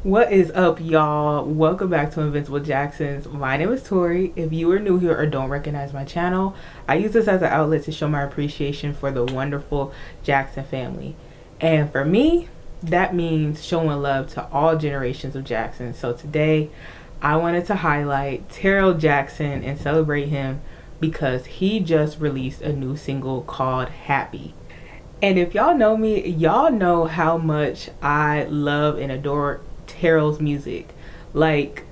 What is up, y'all? Welcome back to Invincible Jacksons. My name is Tori. If you are new here or don't recognize my channel, I use this as an outlet to show my appreciation for the wonderful Jackson family. And for me, that means showing love to all generations of Jacksons. So today, I wanted to highlight Taryll Jackson and celebrate him because he just released a new single called Happy. And if y'all know me, y'all know how much I love and adore Taryll's music. Like,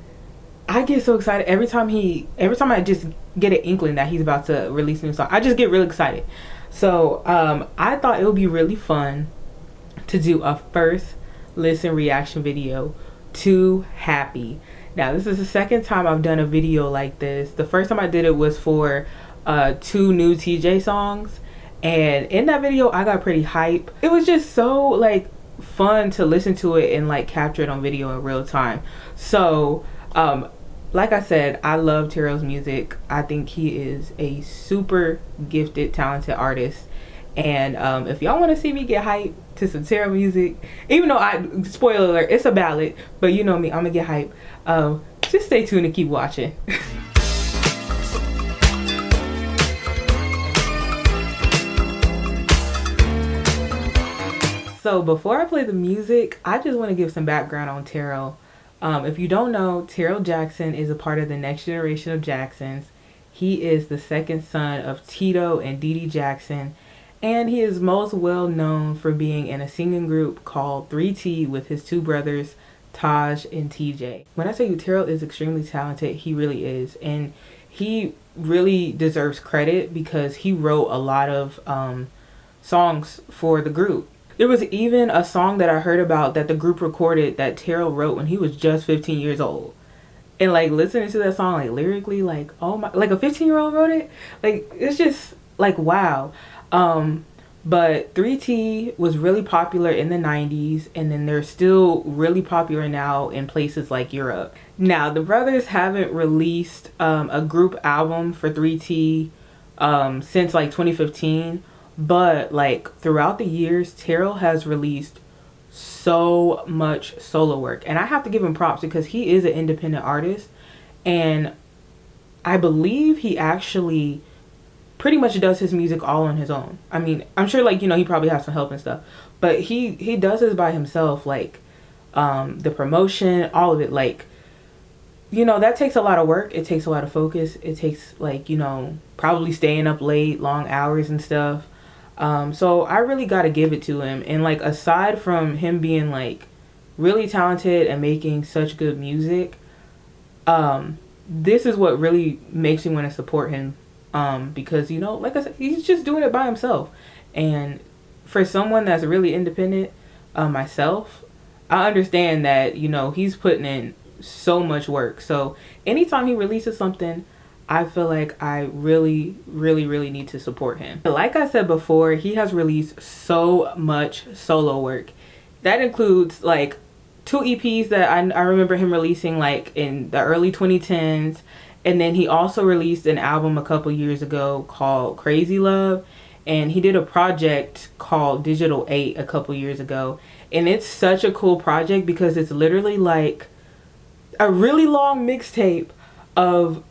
I get so excited every time I just get an inkling that he's about to release a new song. I just get really excited. So I thought it would be really fun to do a first listen reaction video to Happy. Now, this is the second time I've done a video like this. The first time I did it was for 2 new TJ songs, and in that video I got pretty hype. It was just so like fun to listen to it and like capture it on video in real time. So like I said, I love Taryll's music. I think he is a super gifted, talented artist. And if y'all want to see me get hyped to some Taryll music, even though spoiler alert, it's a ballad, but you know me, I'm gonna get hyped. Just stay tuned and keep watching. So before I play the music, I just want to give some background on Taryll. If you don't know, Taryll Jackson is a part of the next generation of Jacksons. He is the second son of Tidal and Dee Jackson, and he is most well known for being in a singing group called 3T with his 2 brothers, Taj and TJ. When I tell you Taryll is extremely talented, he really is. And he really deserves credit because he wrote a lot of songs for the group. There was even a song that I heard about that the group recorded that Taryll wrote when he was just 15 years old. And like listening to that song, like lyrically, like, oh my, like a 15-year-old wrote it? Like, it's just like, wow. But 3T was really popular in the 90s, and then they're still really popular now in places like Europe. Now, the brothers haven't released a group album for 3T since like 2015. But like throughout the years, Taryll has released so much solo work, and I have to give him props because he is an independent artist, and I believe he actually pretty much does his music all on his own. I mean, I'm sure, like, you know, he probably has some help and stuff, but he does this by himself. Like the promotion, all of it. Like, you know, that takes a lot of work. It takes a lot of focus. It takes, like, you know, probably staying up late, long hours and stuff. So I really got to give it to him. And like, aside from him being like really talented and making such good music, this is what really makes me want to support him. Because, you know, like I said, he's just doing it by himself. And for someone that's really independent, myself, I understand that, you know, he's putting in so much work. So anytime he releases something, I feel like I really need to support him. Like I said before, he has released so much solo work. That includes like 2 EPs that I remember him releasing like in the early 2010s. And then he also released an album a couple years ago called Crazy Love. And he did a project called Digital 8 a couple years ago. And it's such a cool project because it's literally like a really long mixtape of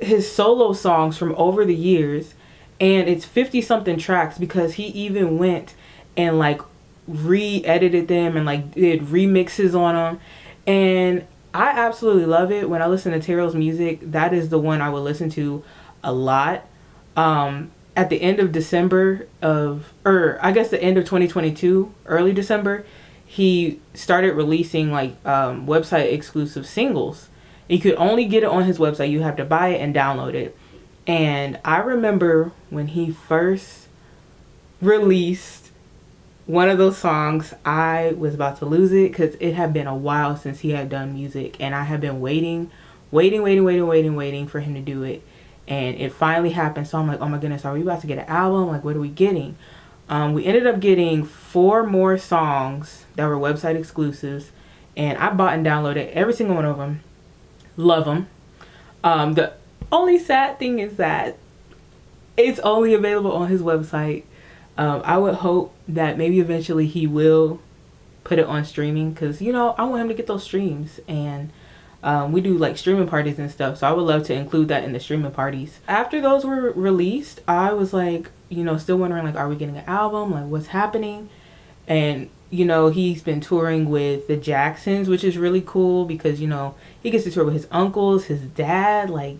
his solo songs from over the years, and it's 50 something tracks because he even went and like re-edited them and like did remixes on them. And I absolutely love it. When I listen to Taryll's music, that is the one I would listen to a lot. At the end of December I guess the end of 2022, early December, he started releasing like website exclusive singles. You could only get it on his website. You have to buy it and download it. And I remember when he first released one of those songs, I was about to lose it because it had been a while since he had done music. And I had been waiting for him to do it. And it finally happened. So I'm like, oh my goodness, are we about to get an album? Like, what are we getting? We ended up getting 4 more songs that were website exclusives. And I bought and downloaded every single one of them. Love them. The only sad thing is that it's only available on his website. I would hope that maybe eventually he will put it on streaming, because you know I want him to get those streams. And we do like streaming parties and stuff, so I would love to include that in the streaming parties. After those were released, I was like, you know, still wondering like, are we getting an album, like what's happening? And you know, he's been touring with the Jacksons, which is really cool because, you know, he gets to tour with his uncles, his dad. Like,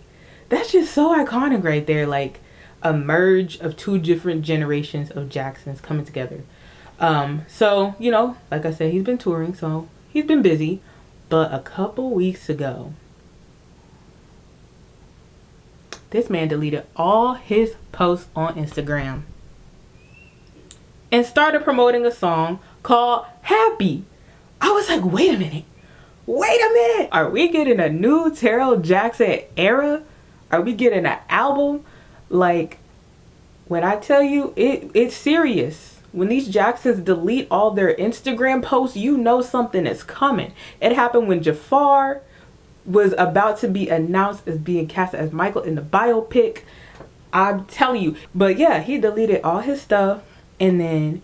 that's just so iconic right there. Like, a merge of two different generations of Jacksons coming together. So, you know, like I said, he's been touring, so he's been busy. But a couple weeks ago, this man deleted all his posts on Instagram and started promoting a song called Happy. I was like, wait a minute. Are we getting a new Taryll Jackson era? Are we getting an album? Like, when I tell you, it's serious. When these Jacksons delete all their Instagram posts, you know something is coming. It happened when Jafar was about to be announced as being cast as Michael in the biopic. I'm telling you. But yeah, he deleted all his stuff. And then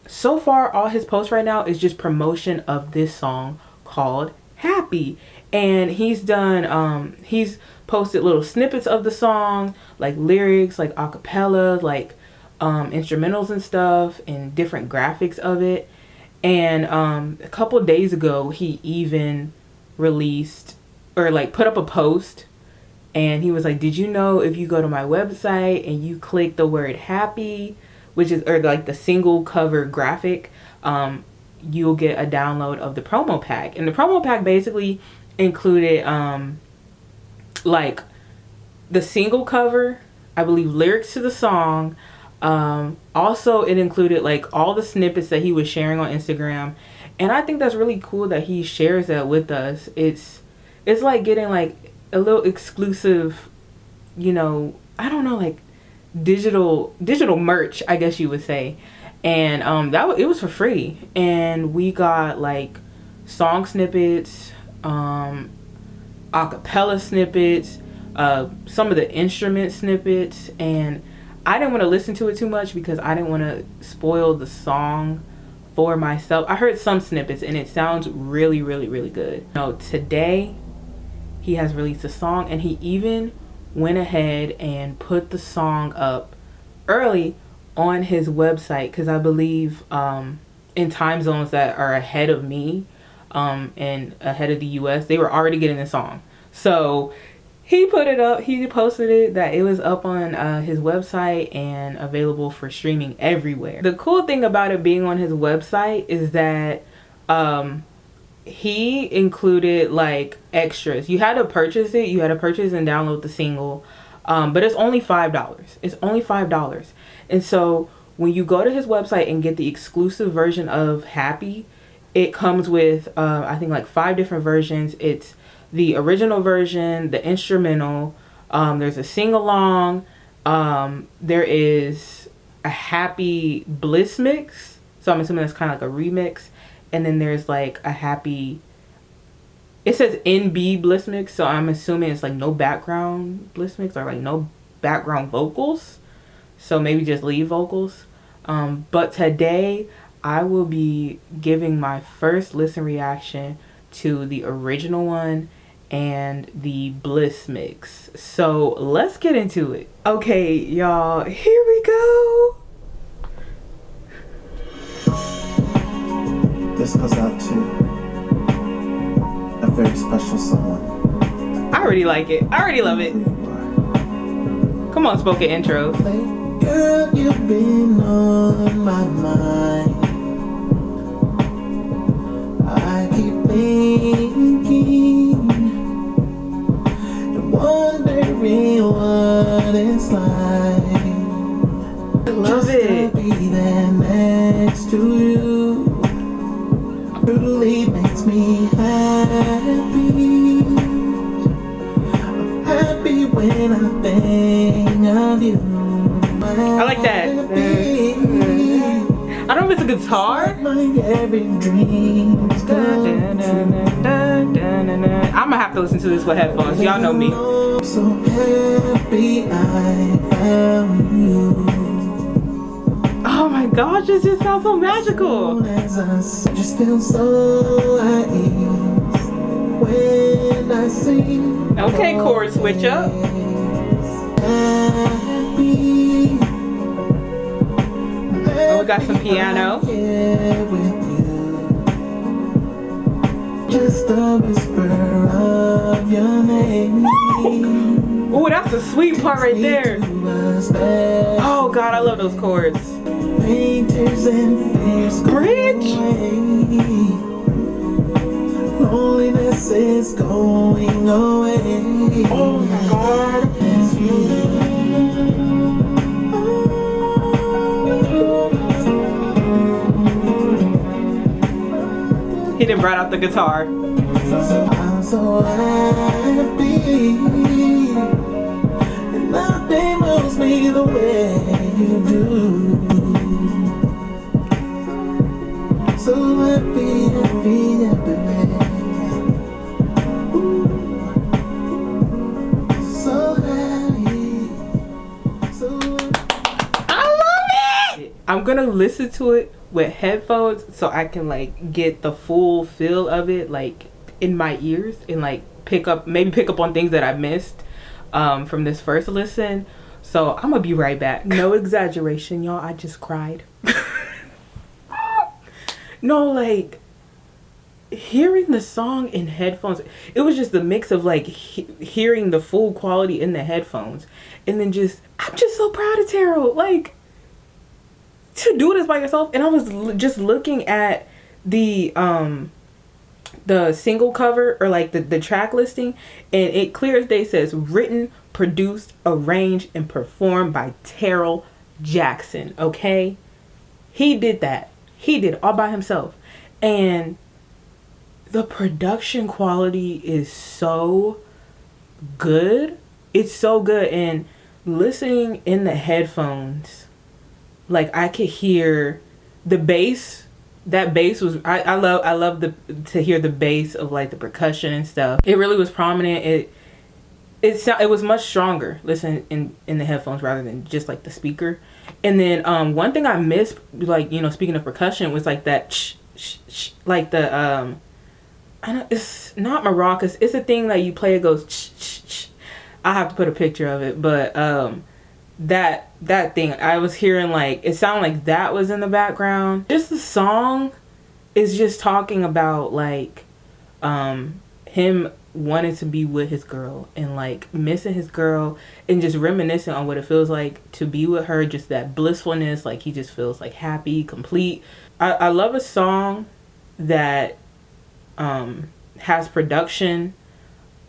so far all his posts right now is just promotion of this song called Happy. And he's done he's posted little snippets of the song, like lyrics, like acapella, like instrumentals and stuff, and different graphics of it. And a couple days ago he even released, or like put up a post, and he was like, did you know if you go to my website and you click the word happy, which is, or like the single cover graphic, you'll get a download of the promo pack. And the promo pack basically included like the single cover, I believe lyrics to the song. Also it included like all the snippets that he was sharing on Instagram. And I think that's really cool that he shares that with us. It's like getting like a little exclusive, you know, I don't know, like digital merch, I guess you would say. And it was for free, and we got like song snippets, acapella snippets, some of the instrument snippets. And I didn't want to listen to it too much because I didn't want to spoil the song for myself. I heard some snippets and it sounds really, really, really good. Today he has released a song, and he even went ahead and put the song up early on his website, because I believe in time zones that are ahead of me and ahead of the US, they were already getting the song. So he put it up, he posted it, that it was up on his website and available for streaming everywhere. The cool thing about it being on his website is that he included like extras. You had to purchase it, you had to purchase and download the single, but it's only $5. It's only $5. And so when you go to his website and get the exclusive version of Happy, it comes with I think like 5 different versions. It's the original version, the instrumental, there's a sing-along, there is a Happy Bliss mix, so I'm assuming that's kind of like a remix. And then there's like a Happy, it says NB Bliss mix, so I'm assuming it's like no background Bliss mix, or like no background vocals, so maybe just lead vocals. But today I will be giving my first listen reaction to the original one and the Bliss mix. So let's get into it. Okay, y'all, here we go. This goes out to a very special someone. I already like it. I already love it. Come on, spoken intros. Girl, you've been on my mind. I keep thinking and wondering what it's like. I love it. To be there next to you really makes me happy. I'm happy when I think of you. I like that. I don't know if it's a guitar. I'm gonna have to listen to this with headphones. Y'all know me. So happy I am you. Oh my gosh, this just sounds so magical. Just feel so at ease when I sing. Okay, chord switch up. Oh, we got some piano. Just a whisper of your name. Oh, that's a sweet part right there. Oh God, I love those chords. Bridge. Loneliness is going away. Oh my God. He done brought out the guitar. I'm so happy, and nothing moves me the way you do. So happy, happy, happy. So happy, so happy. I love it. I'm gonna listen to it with headphones so I can like get the full feel of it like in my ears and like pick up on things that I missed from this first listen. So I'm gonna be right back. No exaggeration, y'all, I just cried. No, like hearing the song in headphones, it was just the mix of like hearing the full quality in the headphones and then just I'm just so proud of Taryll, like to do this by yourself. And I was just looking at the single cover or like the track listing, and it clear as day says written, produced, arranged, and performed by Taryll Jackson. Okay, he did that. He did it all by himself, and the production quality is so good. It's so good. And listening in the headphones, like I could hear the bass. That bass was I love to hear the bass of like the percussion and stuff. It really was prominent. It was much stronger listen in the headphones rather than just like the speaker. And then one thing I missed, like, you know, speaking of percussion, was like that like the I know it's not maracas. It's a thing that you play. It goes. I have to put a picture of it, but that thing I was hearing, like it sounded like that was in the background. Just the song is just talking about like him wanting to be with his girl and like missing his girl and just reminiscing on what it feels like to be with her, just that blissfulness, like he just feels like happy, complete. I love a song that has production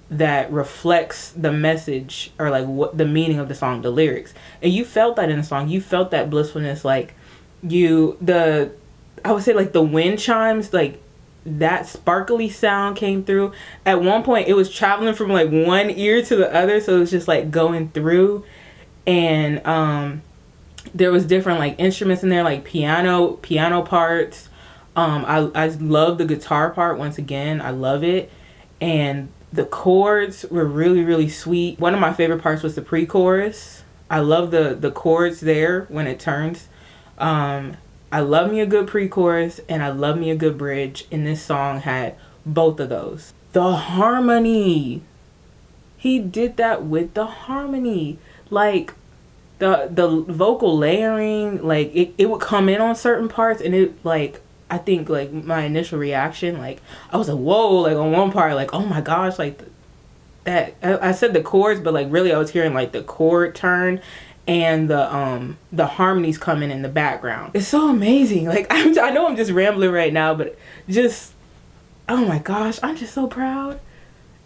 that reflects the message or like what the meaning of the song, the lyrics. And you felt that in the song. You felt that blissfulness, like I would say like the wind chimes, like that sparkly sound came through. At one point it was traveling from like one ear to the other, so it was just like going through. And there was different like instruments in there, like piano parts. I love the guitar part. Once again, I love it. And the chords were really, really sweet. One of my favorite parts was the pre-chorus. I love the chords there when it turns. I love me a good pre-chorus and I love me a good bridge, and this song had both of those. The harmony, he did that with the harmony, like the vocal layering, like it would come in on certain parts, and it like I think like my initial reaction, like I was like whoa, like on one part, like oh my gosh, like that I said the chords, but like really I was hearing like the chord turn and the harmonies coming in the background. It's so amazing. Like I know I'm just rambling right now, but just oh my gosh, I'm just so proud.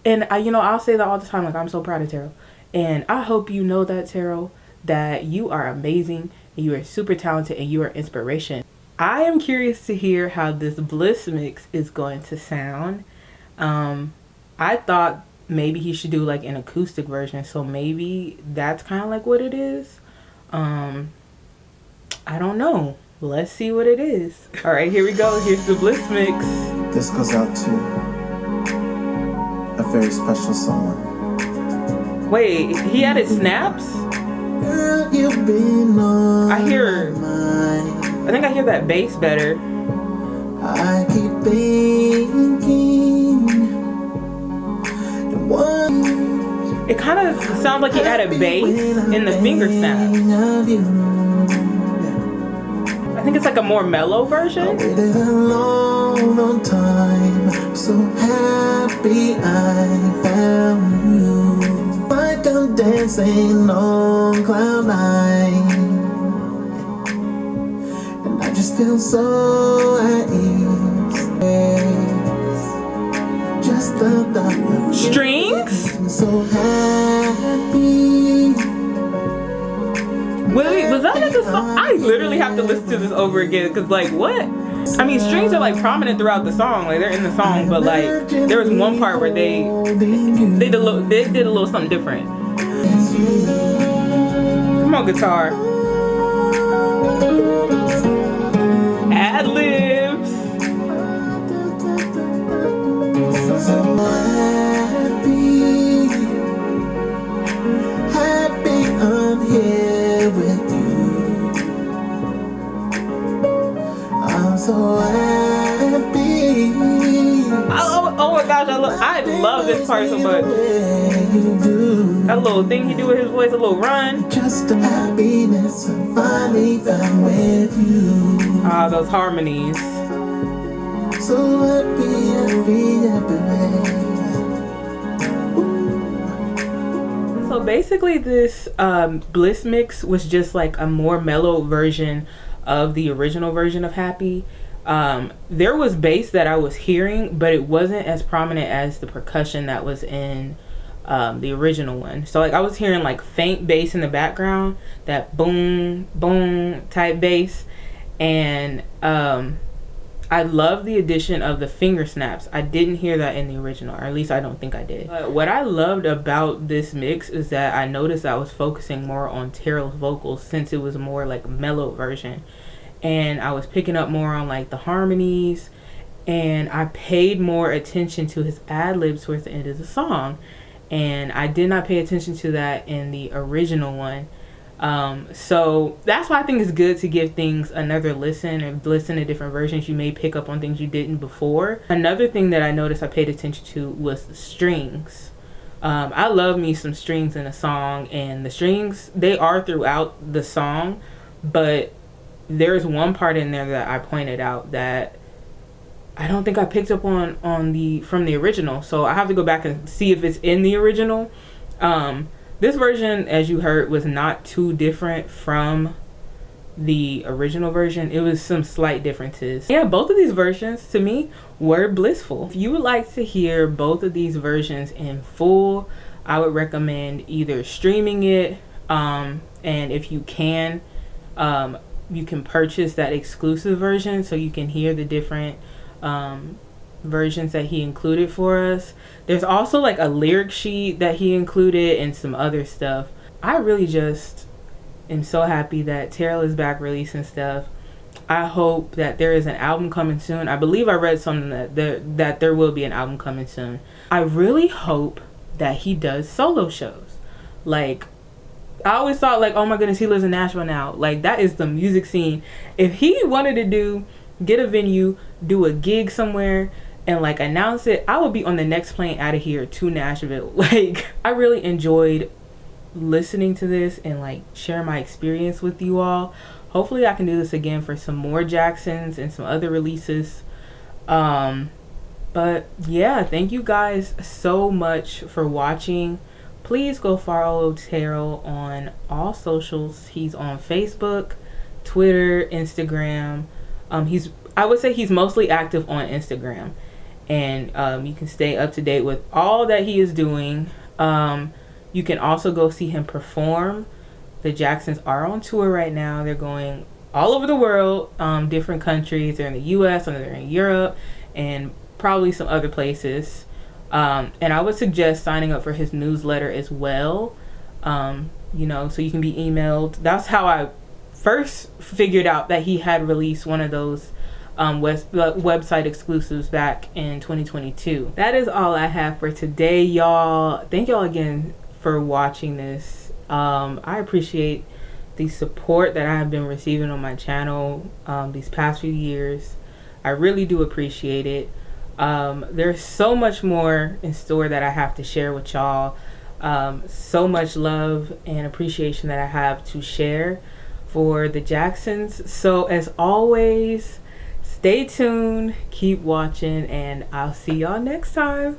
And I'll say that all the time, like I'm so proud of Taryll, and I hope you know that, Taryll, that you are amazing and you are super talented and you are inspiration. I am curious to hear how this Bliss mix is going to sound. I thought maybe he should do like an acoustic version, so maybe that's kind of like what it is. I don't know. Let's see what it is. All right, here we go. Here's the Bliss mix. This goes out to a very special someone. Wait, he added snaps? Girl, you've been on I hear my mind. I think I hear that bass better. I keep thinking it kind of sounds like it had a bass in the finger snaps. I think it's like a more mellow version. I waited a long, long time. So happy I found you. Like I'm dancing on cloud nine. And I just feel so at ease. Just the thought of Strings? you. So happy. Wait, was that like a song? I literally have to listen to this over again because, like, what? I mean, strings are like prominent throughout the song, like they're in the song, but like there was one part where they did a little something different. Come on, guitar. Ad libs. Happy I'm here with you. I'm so happy. Oh my gosh, I love this part so much. That little thing he do with his voice, a little run. Just the happiness I finally found with you. Ah, those harmonies. So happy. So basically this Bliss mix was just like a more mellow version of the original version of Happy. There was bass that I was hearing, but it wasn't as prominent as the percussion that was in the original one. So like I was hearing like faint bass in the background, that boom boom type bass, and I love the addition of the finger snaps. I didn't hear that in the original, or at least I don't think I did. But what I loved about this mix is that I noticed I was focusing more on Taryll's vocals since it was a more like mellow version. And I was picking up more on like the harmonies, and I paid more attention to his ad-libs towards the end of the song. And I did not pay attention to that in the original one. So that's why I think it's good to give things another listen and listen to different versions. You may pick up on things you didn't before. Another thing that I noticed I paid attention to was the strings. I love me some strings in a song, and the strings, they are throughout the song, but there's one part in there that I pointed out that I don't think I picked up on from the original. So I have to go back and see if it's in the original. This version, as you heard, was not too different from the original version. It was some slight differences. Yeah, both of these versions to me were blissful. If you would like to hear both of these versions in full, I would recommend either streaming it, and if you can purchase that exclusive version so you can hear the different versions that he included for us. There's also like a lyric sheet that he included and some other stuff. I really just am so happy that Taryll is back releasing stuff. I hope that there is an album coming soon. I believe I read something that there will be an album coming soon. I really hope that he does solo shows. Like, I always thought like, oh my goodness, he lives in Nashville now. Like, that is the music scene. If he wanted to get a venue, do a gig somewhere, and like announce it, I would be on the next plane out of here to Nashville. Like, I really enjoyed listening to this and like share my experience with you all. Hopefully I can do this again for some more Jacksons and some other releases. But yeah, thank you guys so much for watching. Please go follow Taryll on all socials. He's on Facebook, Twitter, Instagram. I would say he's mostly active on Instagram, and you can stay up to date with all that he is doing. You can also go see him perform. The Jacksons are on tour right now. They're going all over the world, different countries. They're in the US, and they're in Europe, and probably some other places. And I would suggest signing up for his newsletter as well, so you can be emailed. That's how I first figured out that he had released one of those website exclusives back in 2022. That is all I have for today, y'all. Thank y'all again for watching this. I appreciate the support that I have been receiving on my channel these past few years. I really do appreciate it. There's so much more in store that I have to share with y'all. So much love and appreciation that I have to share for the Jacksons. So as always, stay tuned, keep watching, and I'll see y'all next time.